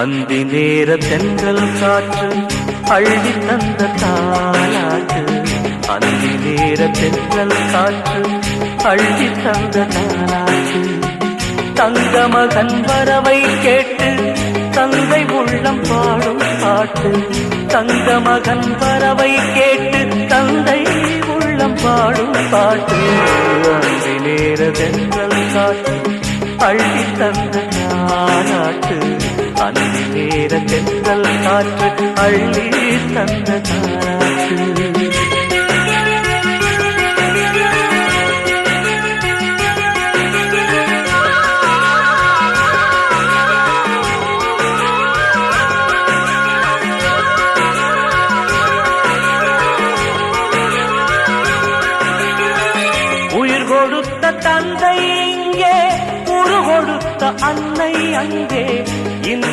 அந்தி நேர தென்றல் காற்று அள்ளி தந்த தாலாட்டு. அந்தி நேர தென்றல் காற்று அள்ளி தந்த தாலாட்டு. தங்க மகன் வரவை கேட்டு தந்தை உள்ளம் பாடும் பாட்டு. தங்க மகன் வரவை கேட்டு தந்தை உள்ளம் பாடும் பாட்டு. அந்தி நேர தென்றல் காற்று அள்ளி தந்த தாலாட்டு. அந்தி நேர தென்றல் காற்று அள்ளி தந்த தாலாட்டு. உயிர் கொடுத்த தந்தை இங்கே, உரு கொடுத்த அன்னை அங்கே.